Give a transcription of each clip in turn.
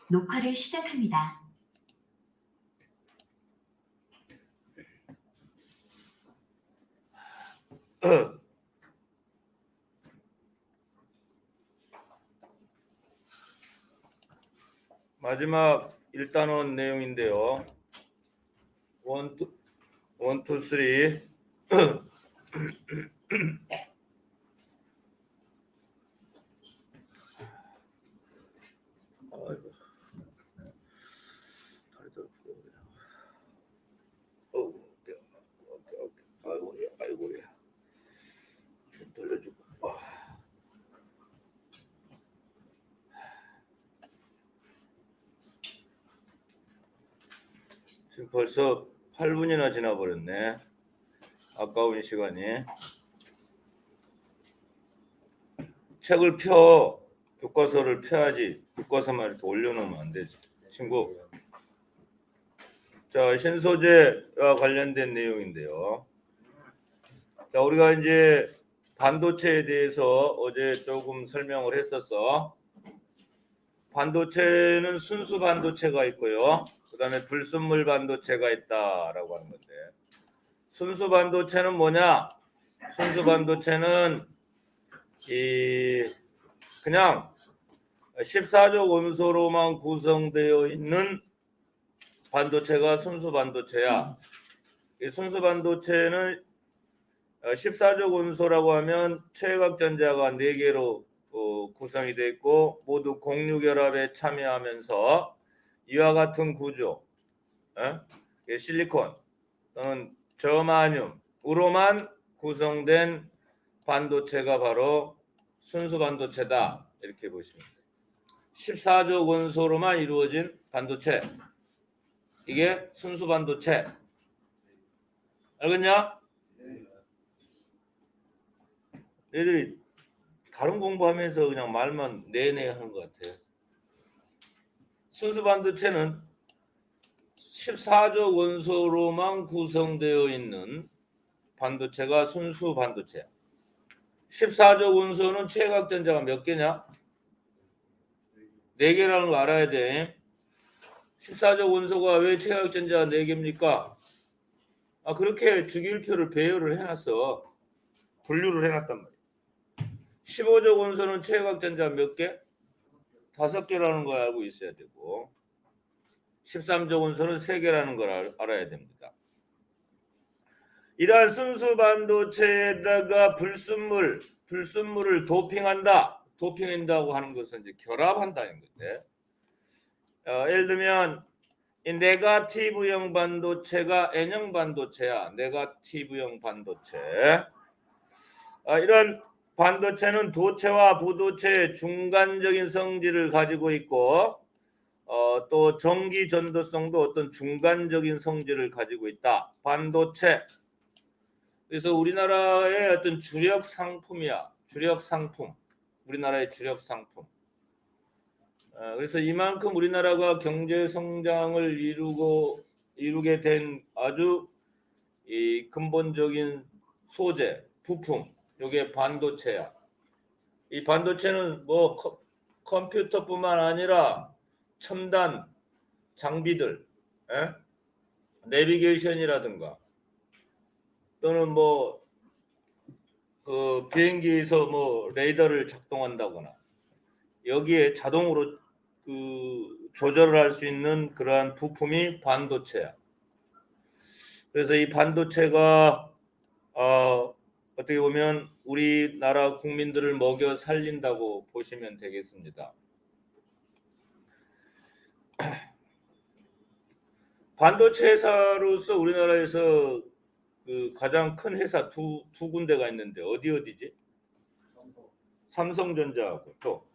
녹화를 시작합니다. 마지막 1단원 내용인데요. 1, 2, 3 아이고. 다리도 아프고 그냥. 오케이. 아이고야. 좀 돌려주고. 지금 벌써 8분이나 지나버렸네. 아까운 시간이. 책을 펴. 교과서를 펴야지. 교과서만 이렇게 올려놓으면 안 되지. 친구. 자, 신소재와 관련된 내용인데요. 자, 우리가 이제 반도체에 대해서 어제 조금 설명을 했었어. 반도체는 순수 반도체가 있고요. 그 다음에 불순물 반도체가 있다라고 하는 건데, 순수 반도체는 뭐냐? 순수 반도체는 그냥 14족 원소로만 구성되어 있는 반도체가 순수 반도체야. 이 순수 반도체는 14족 원소라고 하면 최외곽 전자가 4개로 구성이 되어 있고 모두 공유결합에 참여하면서 이와 같은 구조, 실리콘 또는 저마늄으로만 구성된 반도체가 바로 순수 반도체다. 이렇게 보시면 돼요. 14족 원소로만 이루어진 반도체, 이게 순수 반도체. 알겠냐? 얘들이 다른 공부하면서 그냥 말만 내내 하는 것 같아요. 순수 반도체는 14족 원소로만 구성되어 있는 반도체가 순수 반도체야. 14족 원소는 최외곽 전자가 몇 개냐? 4개라는 거 알아야 돼. 14족 원소가 왜 최외곽 전자가 4개입니까? 그렇게 주기율표를 배열을 해놨어. 분류를 해놨단 말이야. 15족 원소는 최외곽 전자 몇 개? 5개라는 걸 알고 있어야 되고 13족 원소는 3개라는 걸 알아야 됩니다. 이러한 순수 반도체에다가 불순물을 도핑한다고 하는 것은 이제 결합한다는 건데, 예를 들면 이 네거티브형 반도체가 N형 반도체야. 네거티브형 반도체. 이런 반도체는 도체와 부도체의 중간적인 성질을 가지고 있고 또 전기 전도성도 어떤 중간적인 성질을 가지고 있다. 반도체. 그래서 우리나라의 어떤 주력 상품이야. 주력 상품. 우리나라의 주력 상품. 그래서 이만큼 우리나라가 경제 성장을 이루게 된 아주 이 근본적인 소재, 부품, 이게 반도체야. 이 반도체는 뭐 컴퓨터뿐만 아니라 첨단 장비들, 내비게이션이라든가 또는 뭐 비행기에서 뭐 레이더를 작동한다거나 여기에 자동으로 조절을 할 수 있는 그러한 부품이 반도체야. 그래서 이 반도체가 어떻게 보면 우리나라 국민들을 먹여 살린다고 보시면 되겠습니다. 반도체 회사로서 우리나라에서 가장 큰 회사 두 군데가 있는데 어디지? 삼성전자하고 또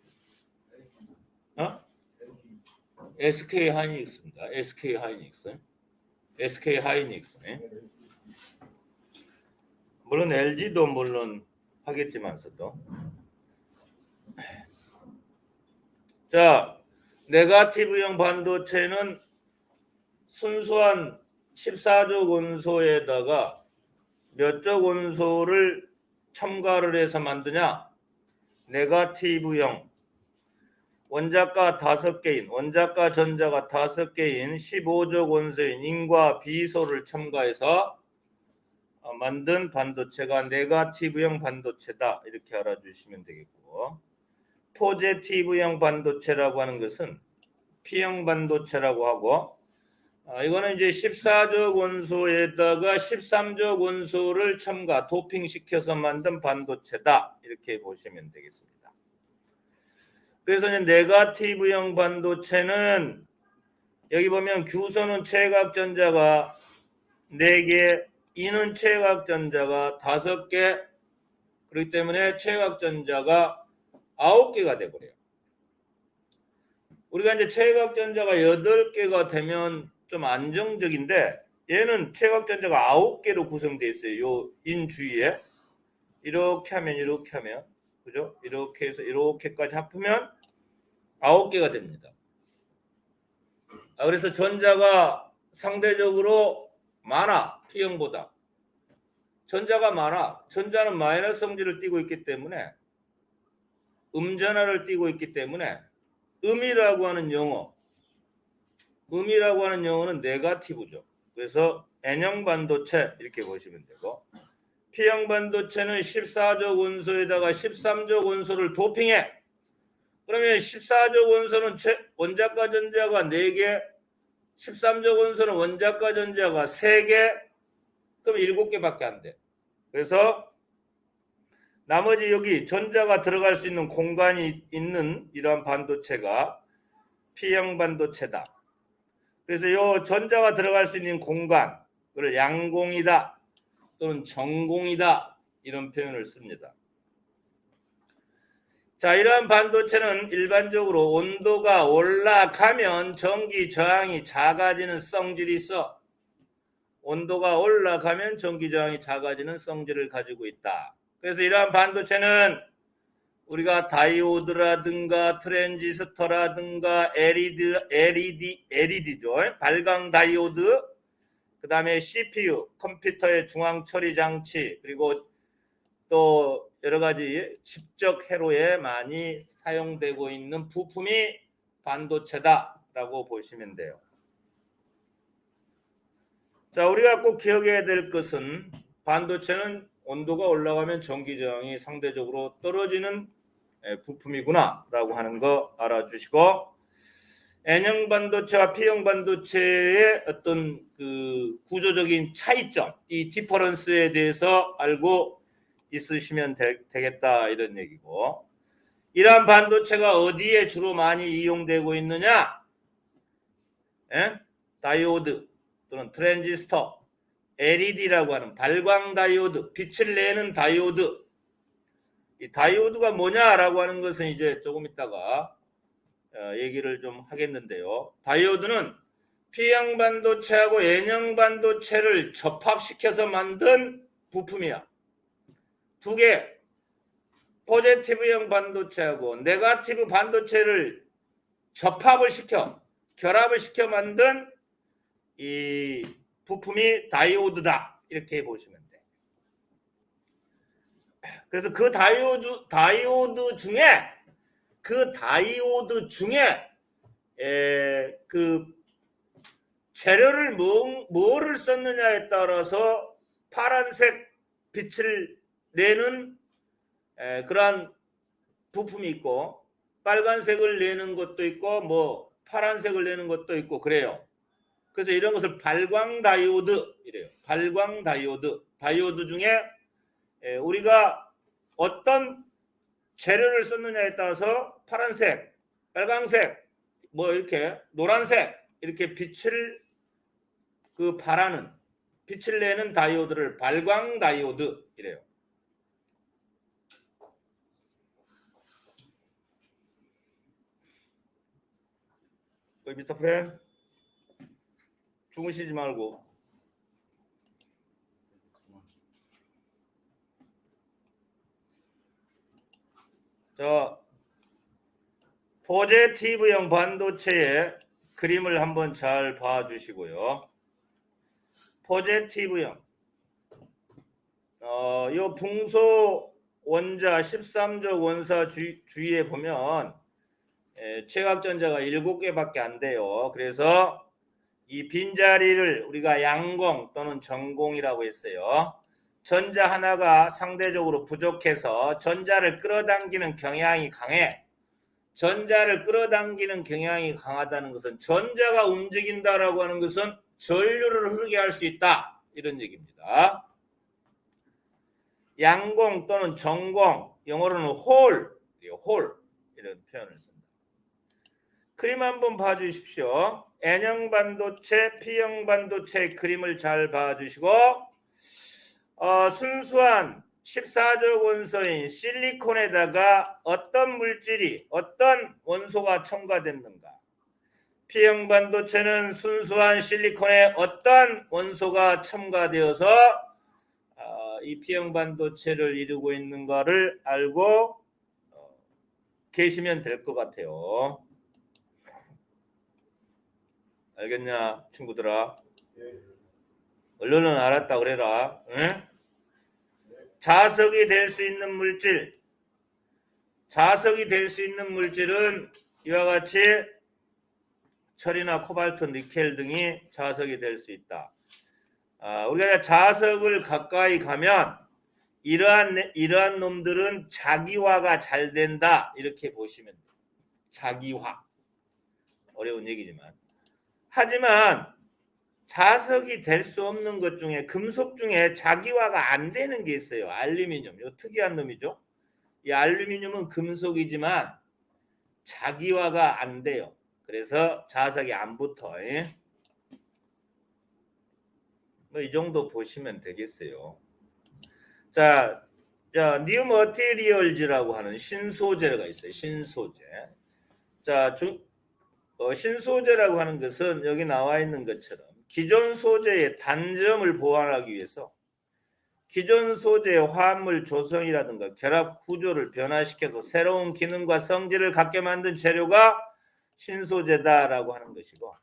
SK 하이닉스입니다. SK 하이닉스. 물론 LG도 물론 하겠지만서도. 자, 네거티브형 반도체는 순수한 14족 원소에다가 몇 족 원소를 첨가를 해서 만드냐? 네거티브형. 원자가 5개인, 원자가 전자가 5개인 15족 원소인 인과 비소를 첨가해서 만든 반도체가 네거티브형 반도체다. 이렇게 알아주시면 되겠고, 포지티브형 반도체라고 하는 것은 P형 반도체라고 하고, 이거는 이제 14족 원소에다가 13족 원소를 첨가, 도핑시켜서 만든 반도체다. 이렇게 보시면 되겠습니다. 그래서 이제 네거티브형 반도체는 여기 보면 규소는 최각전자가 4개, 이는 최각전자가 5개, 그렇기 때문에 최각전자가 9개가 돼버려요. 우리가 이제 최각전자가 8개가 되면 좀 안정적인데, 얘는 최각전자가 9개로 구성되어 있어요. 요 인 주위에 이렇게 하면 그죠? 이렇게 해서 이렇게까지 합하면 9개가 됩니다. 그래서 전자가 상대적으로 많아. P형보다 전자가 많아. 전자는 마이너스 성질을 띠고 있기 때문에, 음전하를 띠고 있기 때문에 음이라고 하는 영어는 네거티브죠. 그래서 N형 반도체 이렇게 보시면 되고, P형 반도체는 14족 원소에다가 13족 원소를 도핑해. 그러면 14족 원소는 원자가 전자가 4개, 13족 원소는 원자가 전자가 3개, 그럼 7개밖에 안 돼. 그래서 나머지 여기 전자가 들어갈 수 있는 공간이 있는 이러한 반도체가 P형 반도체다. 그래서 이 전자가 들어갈 수 있는 공간, 그걸 양공이다 또는 정공이다, 이런 표현을 씁니다. 자, 이러한 반도체는 일반적으로 온도가 올라가면 전기 저항이 작아지는 성질이 있어. 온도가 올라가면 전기 저항이 작아지는 성질을 가지고 있다. 그래서 이러한 반도체는 우리가 다이오드라든가 트랜지스터라든가 LED죠. 발광 다이오드, 그 다음에 CPU, 컴퓨터의 중앙 처리 장치, 그리고 또 여러 가지 집적 회로에 많이 사용되고 있는 부품이 반도체다라고 보시면 돼요. 자, 우리가 꼭 기억해야 될 것은 반도체는 온도가 올라가면 전기 저항이 상대적으로 떨어지는 부품이구나 라고 하는 거 알아주시고, N형 반도체와 P형 반도체의 어떤 그 구조적인 차이점, 이 디퍼런스에 대해서 알고 있으시면 되겠다, 이런 얘기고, 이러한 반도체가 어디에 주로 많이 이용되고 있느냐? 다이오드 또는 트랜지스터, LED라고 하는 발광 다이오드, 빛을 내는 다이오드. 이 다이오드가 뭐냐라고 하는 것은 이제 조금 있다가 얘기를 좀 하겠는데요. 다이오드는 P형 반도체하고 N형 반도체를 접합시켜서 만든 부품이야. 2개, 포지티브형 반도체하고 네거티브 반도체를 접합을 시켜, 결합을 시켜 만든 이 부품이 다이오드다, 이렇게 보시면 돼. 그래서 그 다이오드 중에 그 재료를 뭐를 썼느냐에 따라서 파란색 빛을 내는 그러한 부품이 있고, 빨간색을 내는 것도 있고, 뭐 파란색을 내는 것도 있고 그래요. 그래서 이런 것을 발광 다이오드 이래요. 발광 다이오드 중에 우리가 어떤 재료를 썼느냐에 따라서 파란색, 빨간색, 뭐 이렇게 노란색, 이렇게 빛을 발하는, 빛을 내는 다이오드를 발광 다이오드 이래요. 미스터 프렌, 주무시지 말고. 자, 포지티브형 반도체의 그림을 한번 잘 봐주시고요. 포지티브형, 요 붕소 원자 13족 원사 주위에 보면 최각전자가 7개밖에 안 돼요. 그래서 이 빈자리를 우리가 양공 또는 전공이라고 했어요. 전자 하나가 상대적으로 부족해서 전자를 끌어당기는 경향이 강해. 전자를 끌어당기는 경향이 강하다는 것은 전자가 움직인다라고 하는 것은 전류를 흐르게 할 수 있다. 이런 얘기입니다. 양공 또는 전공, 영어로는 홀 이런 표현을 씁니다. 그림 한번 봐주십시오. N형 반도체, P형 반도체의 그림을 잘 봐주시고 순수한 14족 원소인 실리콘에다가 어떤 물질이 어떤 원소가 첨가됐는가. P형 반도체는 순수한 실리콘에 어떤 원소가 첨가되어서 이 P형 반도체를 이루고 있는 것을 알고 계시면 될 것 같아요. 알겠냐 친구들아? 얼른은 알았다 그래라. 응? 자석이 될 수 있는 물질, 자석이 될 수 있는 물질은 이와 같이 철이나 코발트, 니켈 등이 자석이 될 수 있다. 우리가 자석을 가까이 가면 이러한 놈들은 자기화가 잘 된다 이렇게 보시면 돼요. 자기화 어려운 얘기지만 하지만 자석이 될 수 없는 것 중에 금속 중에 자기화가 안 되는 게 있어요. 알루미늄. 이 특이한 놈이죠. 이 알루미늄은 금속이지만 자기화가 안 돼요. 그래서 자석이 안 붙어. 뭐 이 정도 보시면 되겠어요. 자, 뉴 머티리얼즈라고 하는 신소재가 있어요. 신소재. 자, 신소재라고 하는 것은 여기 나와 있는 것처럼 기존 소재의 단점을 보완하기 위해서 기존 소재의 화합물 조성이라든가 결합 구조를 변화시켜서 새로운 기능과 성질을 갖게 만든 재료가 신소재다라고 하는 것이고,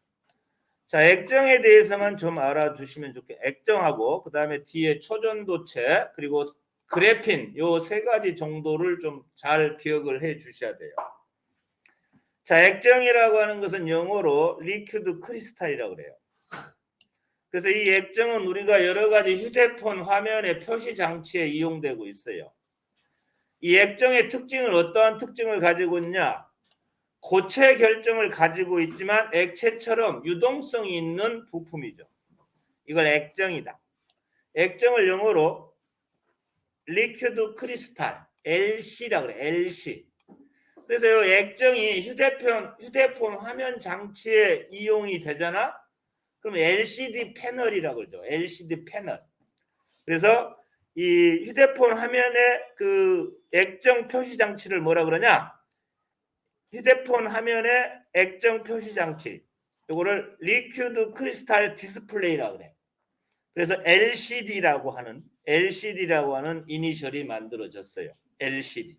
자, 액정에 대해서만 좀 알아주시면 좋겠. 액정하고 그 다음에 뒤에 초전도체 그리고 그래핀 요 세 가지 정도를 좀 잘 기억을 해 주셔야 돼요. 자, 액정이라고 하는 것은 영어로 리퀴드 크리스탈이라고 그래요. 그래서 이 액정은 우리가 여러 가지 휴대폰 화면의 표시 장치에 이용되고 있어요. 이 액정의 특징은 어떠한 특징을 가지고 있냐? 고체 결정을 가지고 있지만 액체처럼 유동성이 있는 부품이죠. 이걸 액정이다. 액정을 영어로 리퀴드 크리스탈 LC라고 그래. LC. 그래서 이 액정이 휴대폰 화면 장치에 이용이 되잖아. 그럼 LCD 패널이라고 그러죠. LCD 패널. 그래서 이 휴대폰 화면에 그 액정 표시 장치를 뭐라 그러냐? 휴대폰 화면에 액정 표시 장치. 이거를 리퀴드 크리스탈 디스플레이라고 그래. 그래서 LCD라고 하는 이니셜이 만들어졌어요. LCD.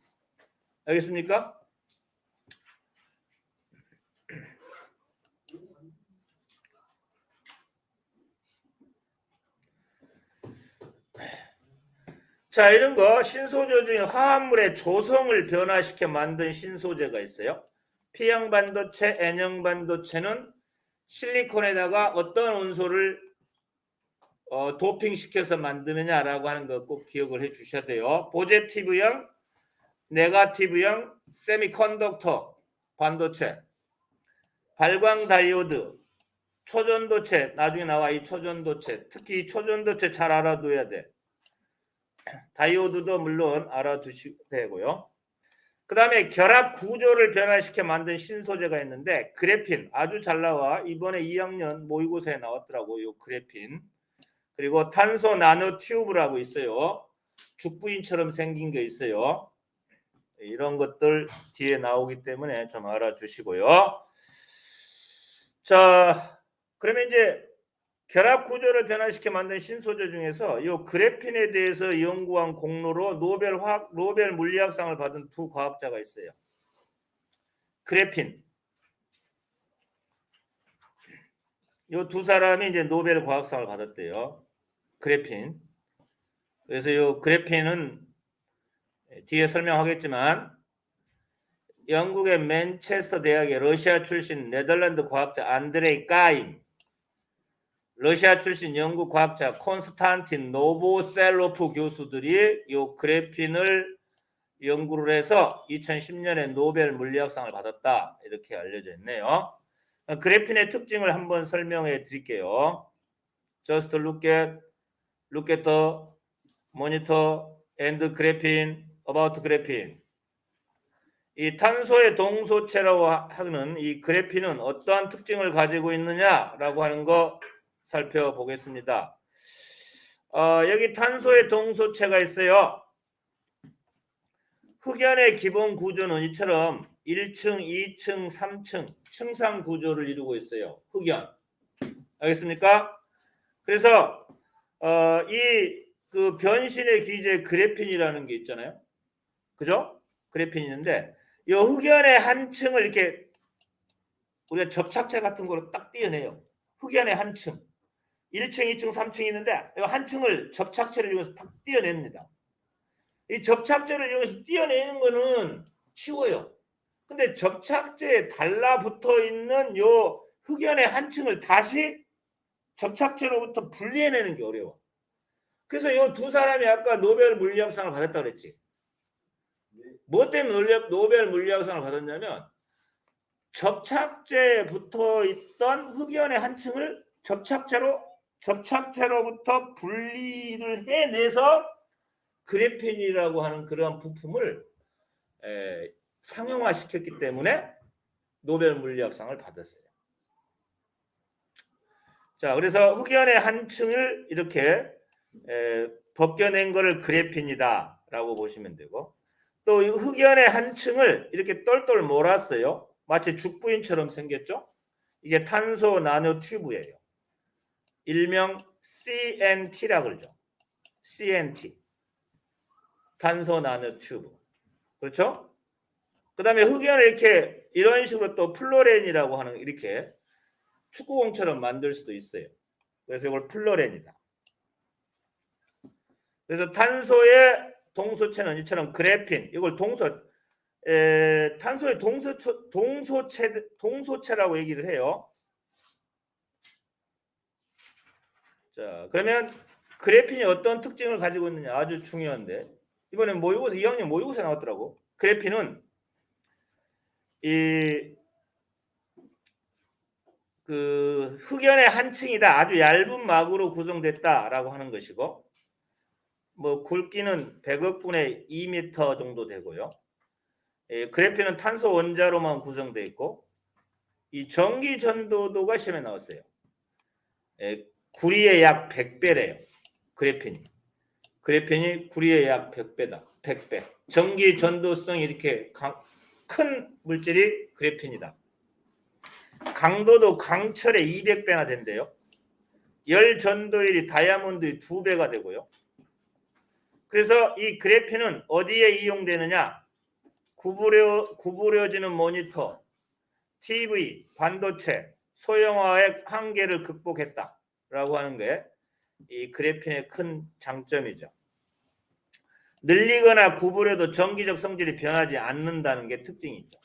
알겠습니까? 자, 이런 거 신소재 중에 화합물의 조성을 변화시켜 만든 신소재가 있어요. P형 반도체, N형 반도체는 실리콘에다가 어떤 원소를 도핑시켜서 만드느냐라고 하는 거 꼭 기억을 해 주셔야 돼요. 포지티브형, 네거티브형, 세미컨덕터 반도체, 발광 다이오드, 초전도체, 나중에 나와 이 초전도체, 특히 이 초전도체 잘 알아둬야 돼. 다이오드도 물론 알아두셔야 되고요. 그 다음에 결합 구조를 변화시켜 만든 신소재가 있는데 그래핀 아주 잘 나와. 이번에 2학년 모의고사에 나왔더라고 요 그래핀. 그리고 탄소 나노 튜브라고 있어요. 죽부인처럼 생긴 게 있어요. 이런 것들 뒤에 나오기 때문에 좀 알아주시고요. 자, 그러면 이제 결합 구조를 변화시켜 만든 신소재 중에서 이 그래핀에 대해서 연구한 공로로 노벨 물리학상을 받은 두 과학자가 있어요. 그래핀. 이 두 사람이 이제 노벨 과학상을 받았대요. 그래핀. 그래서 이 그래핀은 뒤에 설명하겠지만 영국의 맨체스터 대학의 러시아 출신 네덜란드 과학자 안드레이 까임, 러시아 출신 영국 과학자 콘스탄틴 노보셀로프 교수들이 이 그래핀을 연구를 해서 2010년에 노벨 물리학상을 받았다, 이렇게 알려져 있네요. 그래핀의 특징을 한번 설명해 드릴게요. Just look at the monitor and graphene about graphene. 이 탄소의 동소체라고 하는 이 그래핀은 어떠한 특징을 가지고 있느냐라고 하는 거 살펴보겠습니다. 여기 탄소의 동소체가 있어요. 흑연의 기본 구조는 이처럼 1층, 2층, 3층 층상 구조를 이루고 있어요. 흑연. 알겠습니까? 그래서 이 그 변신의 기제 그래핀이라는 게 있잖아요. 그죠? 그래핀이 있는데 이 흑연의 한 층을 이렇게 우리가 접착제 같은 거로 딱 띄어내요. 흑연의 한 층. 1층, 2층, 3층이 있는데 한 층을 접착제를 이용해서 딱 띄어냅니다. 이 접착제를 이용해서 띄어내는 거는 쉬워요. 근데 접착제에 달라붙어 있는 요 흑연의 한 층을 다시 접착제로부터 분리해내는 게 어려워. 그래서 이 두 사람이 아까 노벨 물리학상을 받았다고 그랬지. 뭐 때문에 노벨 물리학상을 받았냐면 접착제에 붙어 있던 흑연의 한 층을 접착제로부터 분리를 해내서 그래핀이라고 하는 그러한 부품을 상용화시켰기 때문에 노벨 물리학상을 받았어요. 자, 그래서 흑연의 한 층을 이렇게 벗겨낸 거를 그래핀이다라고 보시면 되고, 또 흑연의 한 층을 이렇게 똘똘 몰았어요. 마치 죽부인처럼 생겼죠. 이게 탄소 나노 튜브예요. 일명 CNT라고 그러죠. CNT. 탄소 나노 튜브. 그렇죠? 그 다음에 흑연을 이렇게 이런 식으로 또 플로렌이라고 하는 이렇게 축구공처럼 만들 수도 있어요. 그래서 이걸 플로렌이다. 그래서 탄소의 동소체는 이처럼 그래핀, 이걸 탄소의 동소체라고 얘기를 해요. 자, 그러면 그래핀이 어떤 특징을 가지고 있느냐 아주 중요한데, 이번에 모의고사 2학년 모의고사 나왔더라고. 그래핀은 그 흑연의 한 층이다. 아주 얇은 막으로 구성됐다라고 하는 것이고, 뭐 굵기는 100억 분의 2m 정도 되고요. 그래핀은 탄소 원자로만 구성되어 있고, 이 전기 전도도가 시험에 나왔어요. 구리의 약 100배래요. 그래핀이 구리의 약 100배다. 100배. 전기 전도성이 이렇게 큰 물질이 그래핀이다. 강도도 강철의 200배나 된대요. 열 전도율이 다이아몬드의 2배가 되고요. 그래서 이 그래핀은 어디에 이용되느냐? 구부려지는 모니터, TV, 반도체, 소형화의 한계를 극복했다라고 하는 게 이 그래핀의 큰 장점이죠. 늘리거나 구부려도 전기적 성질이 변하지 않는다는 게 특징이죠.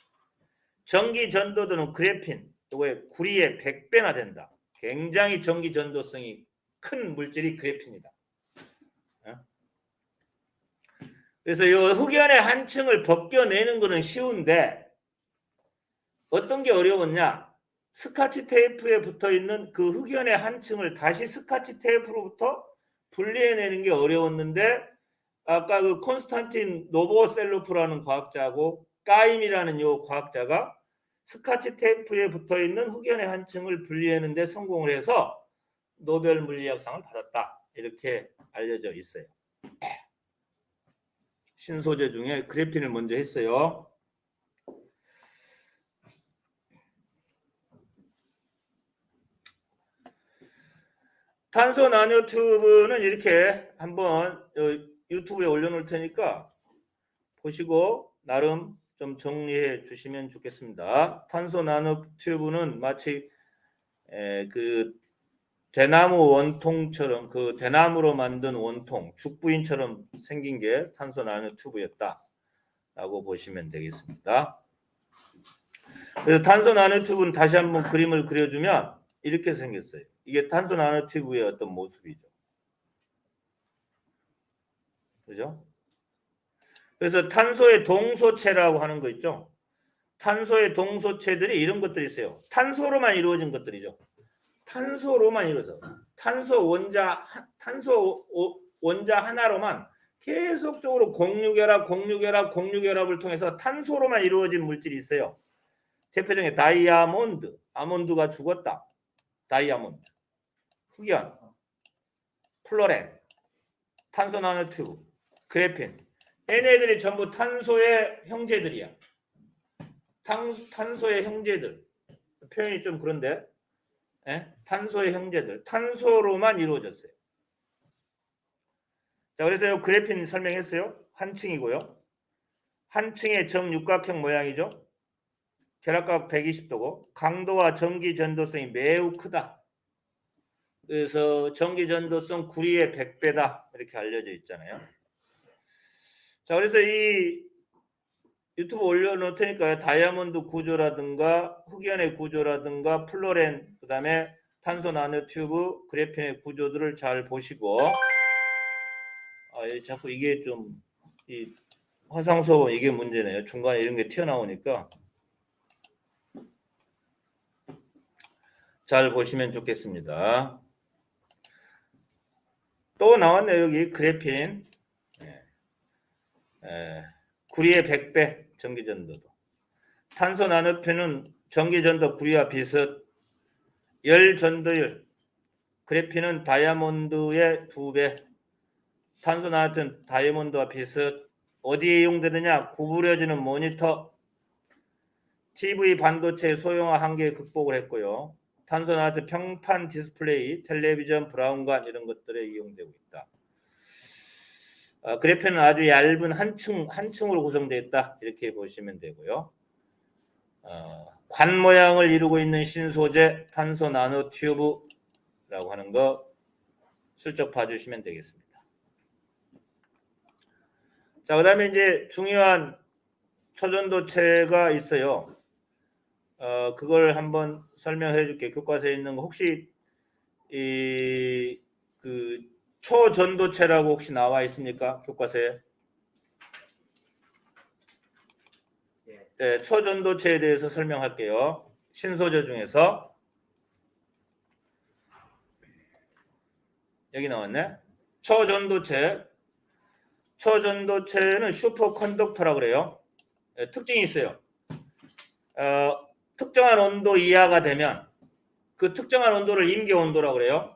전기 전도도는 그래핀, 이거의 구리의 100배나 된다. 굉장히 전기 전도성이 큰 물질이 그래핀이다. 그래서 이 흑연의 한 층을 벗겨내는 것은 쉬운데 어떤 게 어려웠냐? 스카치 테이프에 붙어 있는 그 흑연의 한 층을 다시 스카치 테이프로부터 분리해내는 게 어려웠는데, 아까 그 콘스탄틴 노보셀로프라는 과학자하고 까임이라는 요 과학자가 스카치 테이프에 붙어 있는 흑연의 한 층을 분리하는 데 성공을 해서 노벨 물리학상을 받았다. 이렇게 알려져 있어요. 신소재 중에 그래핀을 먼저 했어요. 탄소 나노 튜브는 이렇게 한번 유튜브에 올려놓을 테니까 보시고 나름 좀 정리해 주시면 좋겠습니다. 탄소 나노 튜브는 마치 그 대나무 원통처럼, 그 대나무로 만든 원통, 죽부인처럼 생긴 게 탄소 나노 튜브였다라고 보시면 되겠습니다. 그래서 탄소 나노튜브는 다시 한번 그림을 그려주면 이렇게 생겼어요. 이게 탄소 나노튜브의 어떤 모습이죠. 그죠? 그래서 탄소의 동소체라고 하는 거 있죠. 탄소의 동소체들이 이런 것들이 있어요. 탄소로만 이루어진 것들이죠. 탄소로만 이루어져. 탄소 원자 하나로만 계속적으로 공유결합을 통해서 탄소로만 이루어진 물질이 있어요. 대표적인 다이아몬드, 아몬드가 죽었다. 다이아몬드, 흑연, 플로렌, 탄소 나노튜브, 그래핀. 얘네들이 전부 탄소의 형제들이야. 탄소의 형제들. 표현이 좀 그런데, 탄소의 형제들. 탄소로만 이루어졌어요. 자, 그래서 이 그래핀 설명했어요. 한 층이고요. 한 층의 정육각형 모양이죠. 결합각 120도고 강도와 전기 전도성이 매우 크다. 그래서 전기 전도성 구리의 100배다. 이렇게 알려져 있잖아요. 자, 그래서 이 유튜브 올려놓을 테니까요. 다이아몬드 구조라든가 흑연의 구조라든가 플로렌, 그 다음에 탄소 나노튜브, 그래핀의 구조들을 잘 보시고, 자꾸 이게 좀 이 화상소 이게 문제네요. 중간에 이런 게 튀어나오니까 잘 보시면 좋겠습니다. 또 나왔네요. 여기 그래핀. 구리의 100배 전기전도도. 탄소 나노표는 전기전도 구리와 비슷. 열 전도율. 그래핀은 다이아몬드의 2배. 탄소 나노표는 다이아몬드와 비슷. 어디에 이용되느냐? 구부려지는 모니터. TV 반도체 소형화 한계에 극복을 했고요. 탄소 나노표 평판 디스플레이, 텔레비전, 브라운관 이런 것들에 이용되고 있다. 그래핀은 아주 얇은 한 층으로 구성되어 있다. 이렇게 보시면 되고요. 관 모양을 이루고 있는 신소재 탄소 나노튜브라고 하는 거 슬쩍 봐주시면 되겠습니다. 자, 그 다음에 이제 중요한 초전도체가 있어요. 그걸 한번 설명해 줄게요. 교과서에 있는 거 혹시 그 초전도체라고 혹시 나와 있습니까? 교과서에? 네, 초전도체에 대해서 설명할게요. 신소재 중에서 여기 나왔네. 초전도체는 슈퍼컨덕터라고 그래요. 특징이 있어요. 특정한 온도 이하가 되면 그 특정한 온도를 임계 온도라고 그래요.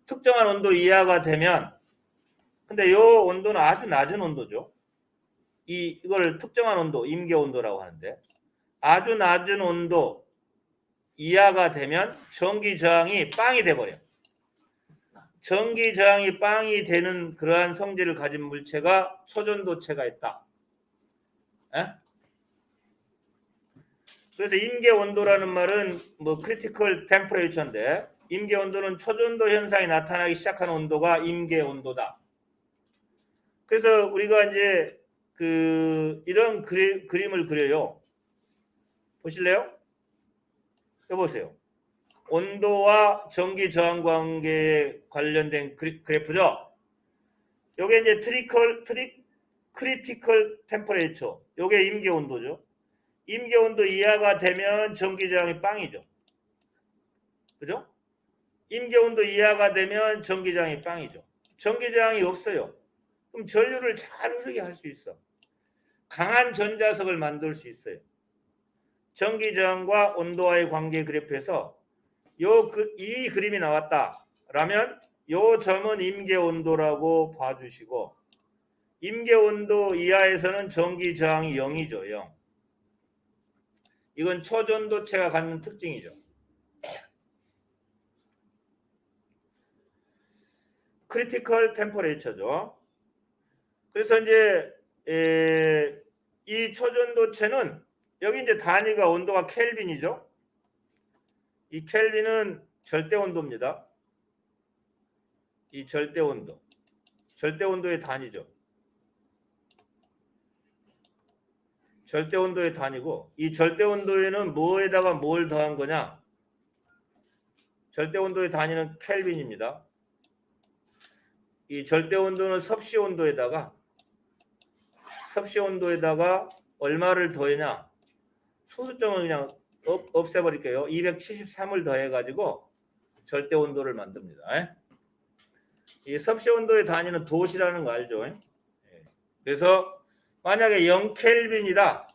특정한 온도 이하가 되면 근데 이 온도는 아주 낮은 온도죠. 이걸 특정한 온도, 임계 온도라고 하는데 아주 낮은 온도 이하가 되면 전기 저항이 빵이 돼버려. 전기 저항이 빵이 되는 그러한 성질을 가진 물체가 초전도체가 있다. 그래서 임계 온도라는 말은 뭐 크리티컬 템퍼레이처인데 임계 온도는 초전도 현상이 나타나기 시작한 온도가 임계 온도다. 그래서 우리가 이제 이런 그림을 그려요. 보실래요? 해보세요. 온도와 전기 저항 관계에 관련된 그래프죠. 요게 이제 크리티컬 템퍼레이처. 요게 임계 온도죠. 임계 온도 이하가 되면 전기 저항이 빵이죠. 그죠? 임계 온도 이하가 되면 전기 저항이 빵이죠. 전기 저항이 없어요. 그럼 전류를 잘 흐르게 할 수 있어. 강한 전자석을 만들 수 있어요. 전기 저항과 온도와의 관계 그래프에서 이 그림이 나왔다라면 요 점은 임계 온도라고 봐주시고 임계 온도 이하에서는 전기 저항이 0이죠. 0. 이건 초전도체가 갖는 특징이죠. 크리티컬 템퍼레이처죠. 그래서 이제 이 초전도체는 여기 이제 단위가 온도가 켈빈이죠. 이 켈빈은 절대 온도입니다. 이 절대 온도의 단위죠. 절대 온도의 단위고 이 절대 온도에는 뭐에다가 뭘 더한 거냐? 절대 온도의 단위는 켈빈입니다. 이 절대 온도는 섭씨 온도에다가 얼마를 더했냐? 소수점을 그냥 없애버릴게요. 273을 더해가지고 절대 온도를 만듭니다. 이 섭씨 온도의 단위는 도시라는 거 알죠? 그래서 만약에 0켈빈이다.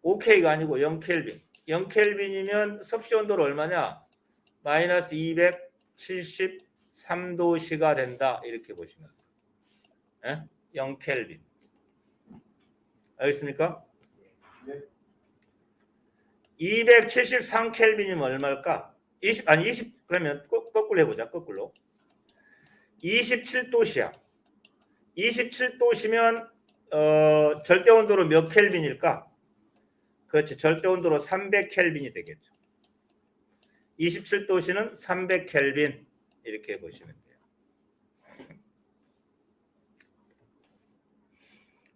5K가 아니고 0켈빈. 0켈빈이면 섭씨 온도는 얼마냐? 마이너스 273도씨가 된다. 이렇게 보시면 돼요. 0켈빈. 알겠습니까? 273켈빈이면 얼마일까? 20 그러면 거꾸로 해보자. 거꾸로. 27도씨야. 27도씨면 절대 온도로 몇 켈빈일까? 그렇지. 절대 온도로 300켈빈이 되겠죠. 27도씨는 300켈빈 이렇게 보시면 돼요.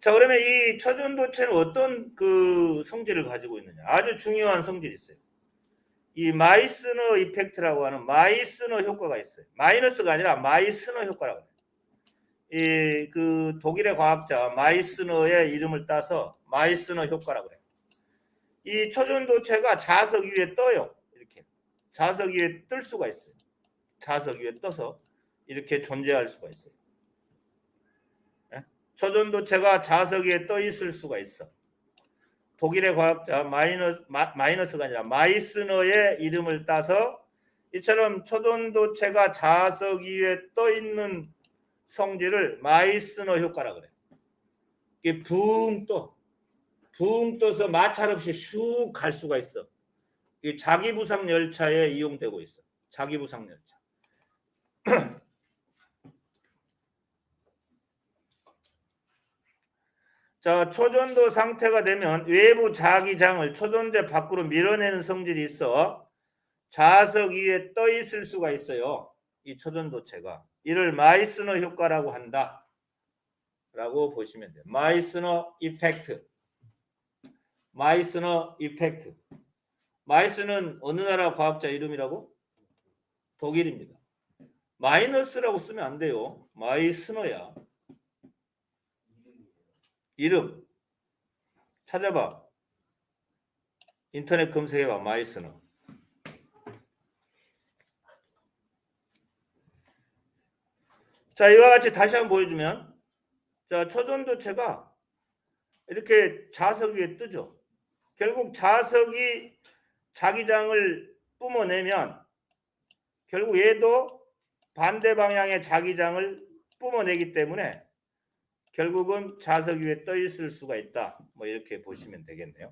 자, 그러면 이 초전도체는 어떤 그 성질을 가지고 있느냐? 아주 중요한 성질이 있어요. 이 마이스너 이펙트라고 하는 마이스너 효과가 있어요. 마이너스가 아니라 마이스너 효과라고 해요. 이 그 독일의 과학자 마이스너의 이름을 따서 마이스너 효과라고 그래요. 이 초전도체가 자석 위에 떠요. 이렇게 자석 위에 뜰 수가 있어요. 자석 위에 떠서 이렇게 존재할 수가 있어요. 초전도체가 자석 위에 떠 있을 수가 있어. 독일의 과학자 마이너스가 아니라 마이스너의 이름을 따서 이처럼 초전도체가 자석 위에 떠 있는 성질을 마이스너 효과라고 그래요. 이게 붕 떠서 마찰 없이 슉 갈 수가 있어. 이 자기부상 열차에 이용되고 있어. 자기부상 열차. 자, 초전도 상태가 되면 외부 자기장을 초전제 밖으로 밀어내는 성질이 있어 자석 위에 떠 있을 수가 있어요. 이 초전도체가. 이를 마이스너 효과라고 한다. 라고 보시면 돼요. 마이스너 이펙트. 마이스너 이펙트. 마이스는 어느 나라 과학자 이름이라고? 독일입니다. 마이너스라고 쓰면 안 돼요. 마이스너야. 이름 찾아봐. 인터넷 검색해봐. 마이스너. 자, 이와 같이 다시 한번 보여주면, 자, 초전도체가 이렇게 자석 위에 뜨죠. 결국 자석이 자기장을 뿜어내면 결국 얘도 반대 방향의 자기장을 뿜어내기 때문에 결국은 자석 위에 떠 있을 수가 있다. 뭐 이렇게 보시면 되겠네요.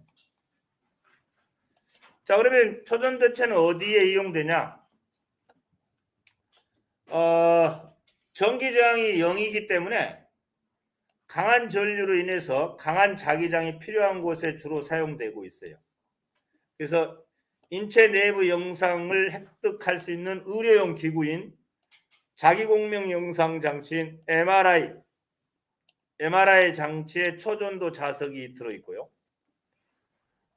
자, 그러면 초전도체는 어디에 이용되냐? 전기저항이 0이기 때문에 강한 전류로 인해서 강한 자기장이 필요한 곳에 주로 사용되고 있어요. 그래서 인체 내부 영상을 획득할 수 있는 의료용 기구인 자기공명 영상 장치인 MRI 장치에 초전도 자석이 들어있고요.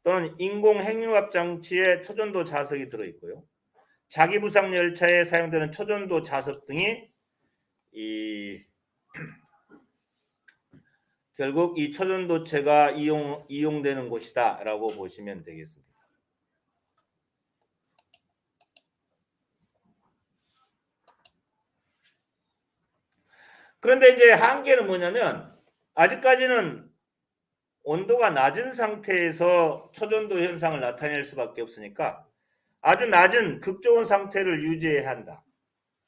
또는 인공핵융합 장치에 초전도 자석이 들어있고요. 자기부상 열차에 사용되는 초전도 자석 등이 결국 이 초전도체가 이용되는 곳이다 라고 보시면 되겠습니다. 그런데 이제 한계는 뭐냐면 아직까지는 온도가 낮은 상태에서 초전도 현상을 나타낼 수밖에 없으니까 아주 낮은 극저온 상태를 유지해야 한다.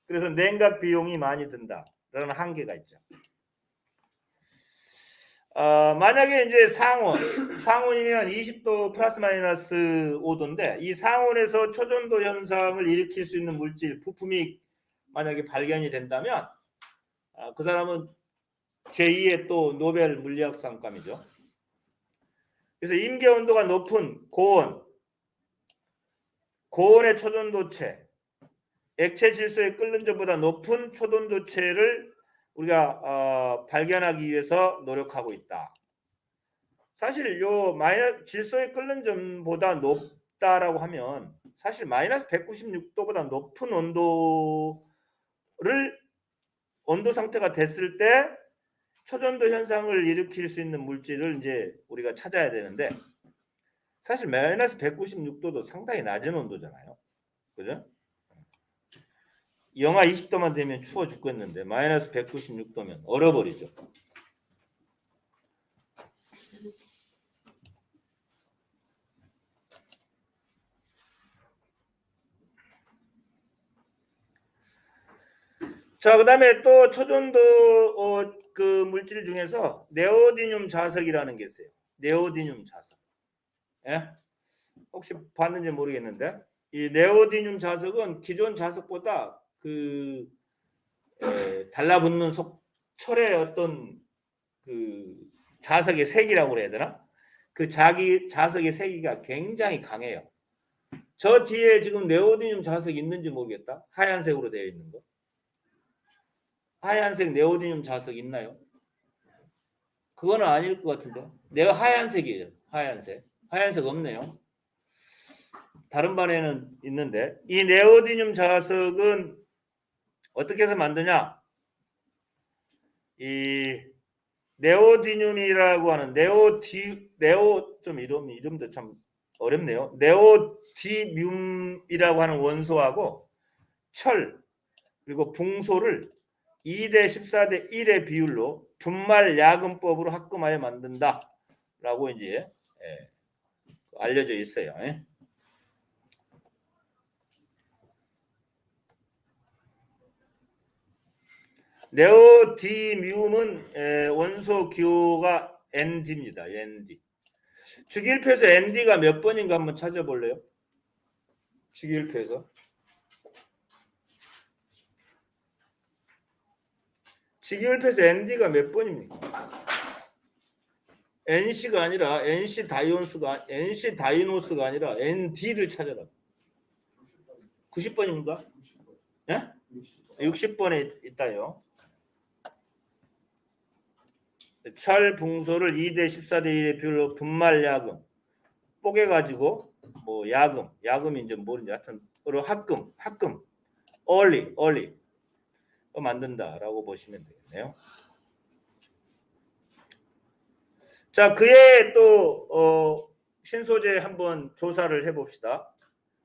그래서 냉각 비용이 많이 든다라는 한계가 있죠. 만약에 이제 상온이면 20도 플러스 마이너스 5도인데 이 상온에서 초전도 현상을 일으킬 수 있는 물질, 부품이 만약에 발견이 된다면 그 사람은 제2의 또 노벨 물리학상감이죠. 그래서 임계 온도가 높은 고온의 초전도체, 액체 질소에 끓는 것보다 높은 초전도체를 우리가 발견하기 위해서 노력하고 있다. 사실 요 마이너스 질소의 끓는 점보다 높다라고 하면 사실 마이너스 196도보다 높은 온도 상태가 됐을 때 초전도 현상을 일으킬 수 있는 물질을 이제 우리가 찾아야 되는데 사실 마이너스 196도도 상당히 낮은 온도잖아요. 그죠? 영하 20도만 되면 추워 죽겠는데 마이너스 196도면 얼어버리죠. 자, 그다음에 또 초전도 그 물질 중에서 네오디듐 자석이라는 게 있어요. 네오디듐 자석. 예? 혹시 봤는지 모르겠는데 이 네오디듐 자석은 기존 자석보다 그 달라붙는 철의 어떤 그 자석의 색이라고 그래야 되나? 그 자석의 색이가 굉장히 강해요. 저 뒤에 지금 네오디듐 자석이 있는지 모르겠다. 하얀색으로 되어 있는 거. 하얀색 네오디듐 자석 있나요? 그거는 아닐 것 같은데. 내가 하얀색이에요. 하얀색. 하얀색 없네요. 다른 반에는 있는데 이 네오디듐 자석은 어떻게 해서 만드냐? 이 네오디듐이라고 하는 네오 좀 이름도 참 어렵네요. 네오디듐이라고 하는 원소하고 철 그리고 붕소를 2대 14대 1의 비율로 분말 야금법으로 합금하여 만든다라고 이제 알려져 있어요. 네오디듐은 원소 기호가 ND입니다. ND. 주기율표에서 ND가 몇 번인가 한번 찾아볼래요? 주기율표에서. 주기율표에서 ND가 몇 번입니까? NC가 아니라 NC 다이노스가 아니라 ND를 찾아라. 90번입니까? 예? 60번에 있다요. 철 붕소를 2대 14대 1의 비율로 분말 야금 뽀개 가지고 뭐 야금이 이제 뭐든지 하여튼 합금 얼리 만든다라고 보시면 되겠네요. 자, 그의 또 신소재 한번 조사를 해봅시다.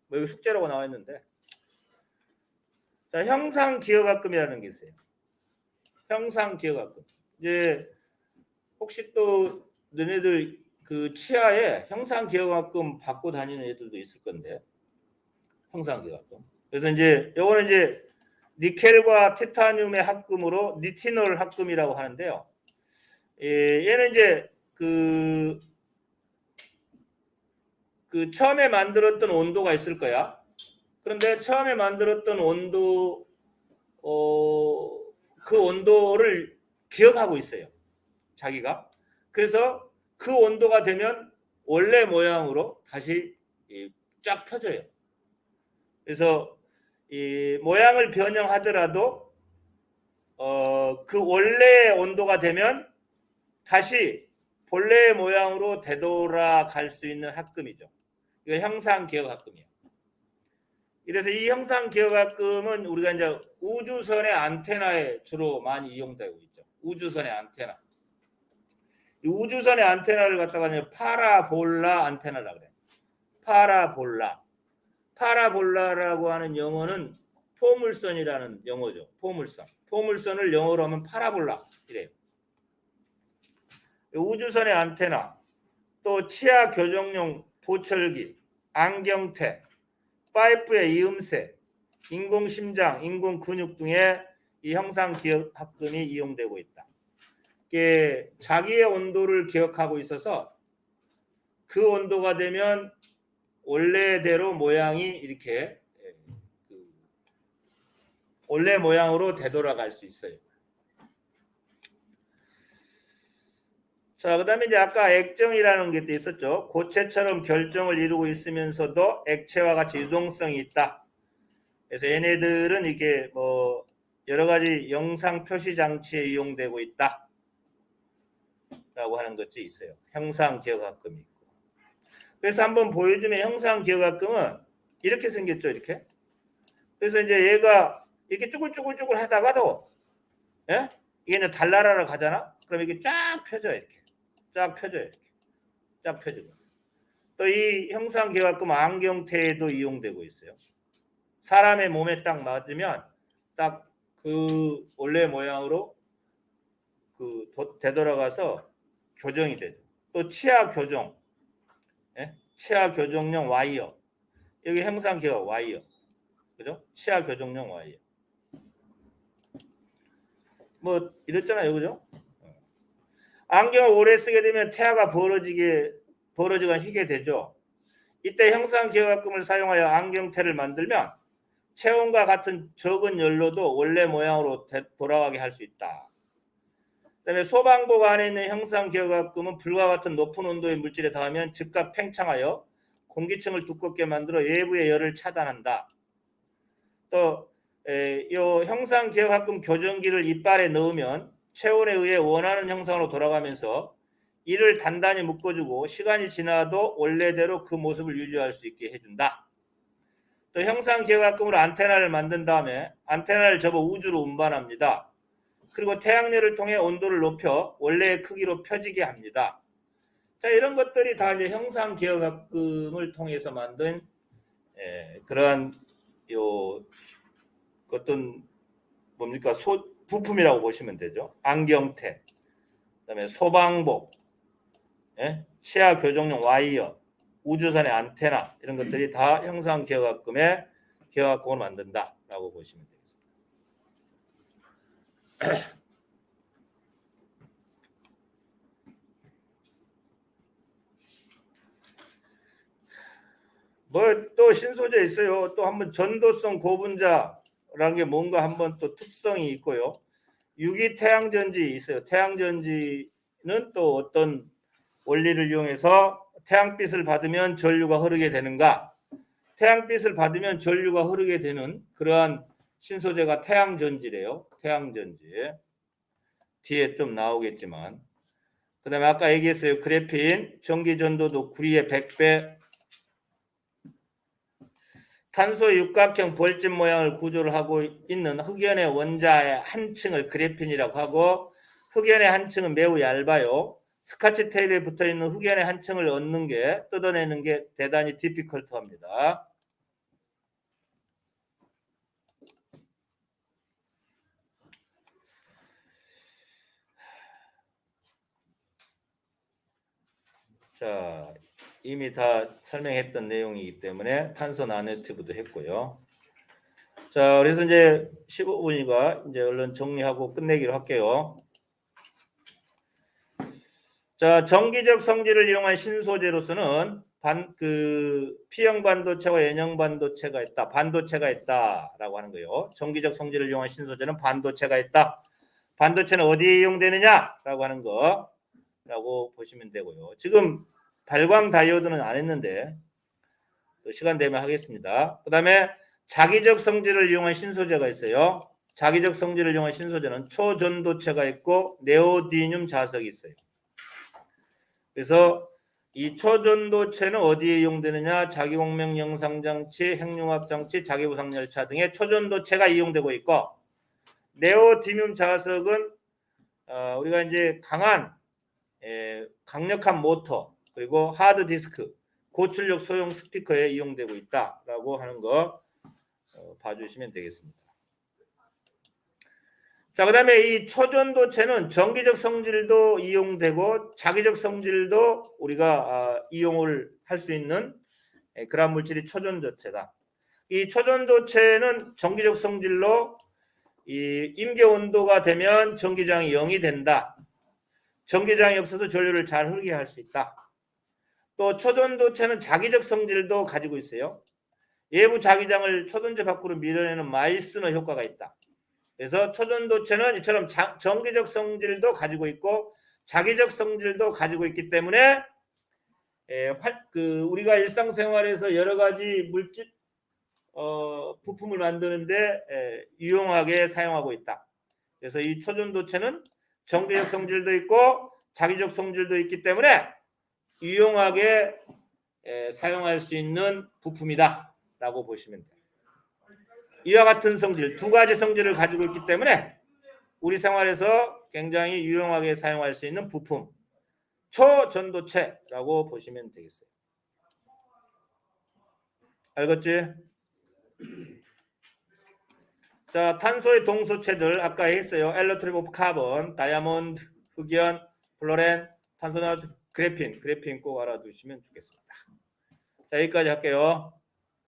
뭐 여기 숙제라고 나와 있는데, 자, 형상기억합금이라는 게 있어요. 형상기억합금. 이제 혹시 또 너네들 그 치아에 형상기억합금 받고 다니는 애들도 있을 건데, 형상기억합금. 그래서 이제 요거는 이제 니켈과 티타늄의 합금으로 니티놀 합금이라고 하는데요. 얘는 이제 그 처음에 만들었던 온도가 있을 거야. 그런데 처음에 만들었던 온도 그 온도를 기억하고 있어요. 자기가. 그래서 그 온도가 되면 원래 모양으로 다시 쫙 펴져요. 그래서 이 모양을 변형하더라도 그 원래 온도가 되면 다시 본래 모양으로 되돌아갈 수 있는 합금이죠. 이거 형상기억합금이에요. 그래서 이 형상기억합금은 우리가 이제 우주선의 안테나에 주로 많이 이용되고 있죠. 우주선의 안테나. 이 우주선의 안테나를 갖다가 이제 파라볼라 안테나라고 그래요. 파라볼라라고 하는 영어는 포물선이라는 영어죠. 포물선을 영어로 하면 파라볼라 이래요. 우주선의 안테나, 또 치아 교정용 보철기, 안경테, 파이프의 이음새, 인공심장, 인공근육 등의 이 형상기억합금이 이용되고 있다. 이게 자기의 온도를 기억하고 있어서 그 온도가 되면 원래대로 모양이 이렇게 원래 모양으로 되돌아갈 수 있어요. 자, 그 다음에 이제 아까 액정이라는 게 또 있었죠. 고체처럼 결정을 이루고 있으면서도 액체와 같이 유동성이 있다. 그래서 얘네들은 이게 뭐 여러 가지 영상 표시 장치에 이용되고 있다. 하는 것이 있어요. 형상기억학금이 있고. 그래서 한번 보여주면 형상기억학금은 이렇게 생겼죠. 이렇게. 그래서 이제 얘가 이렇게 쭈글쭈글쭈글 하다가도 예? 이게 이제 달나라로 가잖아. 그럼 이게 쫙 펴져 이렇게. 쫙 펴져요. 이렇게. 쫙 펴지고. 또 이 형상기억학금 안경테에도 이용되고 있어요. 사람의 몸에 딱 맞으면 딱 그 원래 모양으로 그 되돌아가서 교정이 되죠. 또 치아 교정, 예? 치아 교정용 와이어. 여기 형상기억 와이어, 그죠? 치아 교정용 와이어. 뭐 이랬잖아요, 그죠? 안경을 오래 쓰게 되면 태아가 벌어지거나 휘게 되죠. 이때 형상기억학금을 사용하여 안경테를 만들면 체온과 같은 적은 열로도 원래 모양으로 돌아가게 할 수 있다. 그다음에 소방복 안에 있는 형상기억학금은 불과 같은 높은 온도의 물질에 닿으면 즉각 팽창하여 공기층을 두껍게 만들어 외부의 열을 차단한다. 또 이 형상기억학금 교정기를 이빨에 넣으면 체온에 의해 원하는 형상으로 돌아가면서 이를 단단히 묶어주고 시간이 지나도 원래대로 그 모습을 유지할 수 있게 해준다. 또 형상기억학금으로 안테나를 만든 다음에 안테나를 접어 우주로 운반합니다. 그리고 태양열을 통해 온도를 높여 원래의 크기로 펴지게 합니다. 자, 이런 것들이 다 이제 형상기억학금을 통해서 만든 그러한 어떤 뭡니까 부품이라고 보시면 되죠. 안경테, 그다음에 소방복, 치아 교정용 와이어, 우주선의 안테나 이런 것들이 다 형상기억학금의 기억학금을 만든다라고 보시면 되겠습니다. 뭐 또 신소재 있어요. 또 한번 전도성 고분자라는 게 뭔가 한번 또 특성이 있고요. 유기태양전지 있어요. 태양전지는 또 어떤 원리를 이용해서 태양빛을 받으면 전류가 흐르게 되는가? 태양빛을 받으면 전류가 흐르게 되는 그러한 신소재가 태양전지래요. 태양전지. 뒤에 좀 나오겠지만. 그 다음에 아까 얘기했어요. 그래핀, 전기전도도 구리의 100배, 탄소 육각형 벌집 모양을 구조를 하고 있는 흑연의 원자의 한 층을 그래핀이라고 하고 흑연의 한 층은 매우 얇아요. 스카치 테이프에 붙어있는 흑연의 한 층을 얻는 게 뜯어내는 게 대단히 디피컬트합니다. 자, 이미 다 설명했던 내용이기 때문에 탄소 나노튜브도 했고요. 자, 그래서 이제 15분이가 이제 얼른 정리하고 끝내기로 할게요. 자, 정기적 성질을 이용한 신소재로서는 P형 반도체와 N형 반도체가 있다. 반도체가 있다라고 하는 거예요. 정기적 성질을 이용한 신소재는 반도체가 있다. 반도체는 어디에 이용되느냐라고 하는 거라고 보시면 되고요. 지금 발광 다이오드는 안 했는데 또 시간 되면 하겠습니다. 그 다음에 자기적 성질을 이용한 신소재가 있어요. 자기적 성질을 이용한 신소재는 초전도체가 있고 네오디듐 자석이 있어요. 그래서 이 초전도체는 어디에 이용되느냐? 자기공명 영상장치, 핵융합장치, 자기부상열차 등의 초전도체가 이용되고 있고 네오디듐 자석은 우리가 이제 강력한 모터 그리고 하드디스크, 고출력 소형 스피커에 이용되고 있다라고 하는 거 봐주시면 되겠습니다. 자, 그 다음에 이 초전도체는 정기적 성질도 이용되고 자기적 성질도 우리가 이용을 할 수 있는 그런 물질이 초전도체다. 이 초전도체는 정기적 성질로 이 임계 온도가 되면 전기장이 0이 된다. 전기장이 없어서 전류를 잘 흐르게 할 수 있다. 또 초전도체는 자기적 성질도 가지고 있어요. 외부 자기장을 초전체 밖으로 밀어내는 마이스너 효과가 있다. 그래서 초전도체는 이처럼 정기적 성질도 가지고 있고 자기적 성질도 가지고 있기 때문에 우리가 일상생활에서 여러 가지 물질 부품을 만드는데 유용하게 사용하고 있다. 그래서 이 초전도체는 정기적 성질도 있고 자기적 성질도 있기 때문에 유용하게 사용할 수 있는 부품이다 라고 보시면 돼요. 이와 같은 성질, 두 가지 성질을 가지고 있기 때문에 우리 생활에서 굉장히 유용하게 사용할 수 있는 부품, 초전도체라고 보시면 되겠어요. 알겠지? 자, 탄소의 동소체들 아까 했어요. 엘러트립 오브 카본, 다이아몬드, 흑연, 플로렌, 탄소나트, 그래핀 꼭 알아두시면 좋겠습니다. 자, 여기까지 할게요.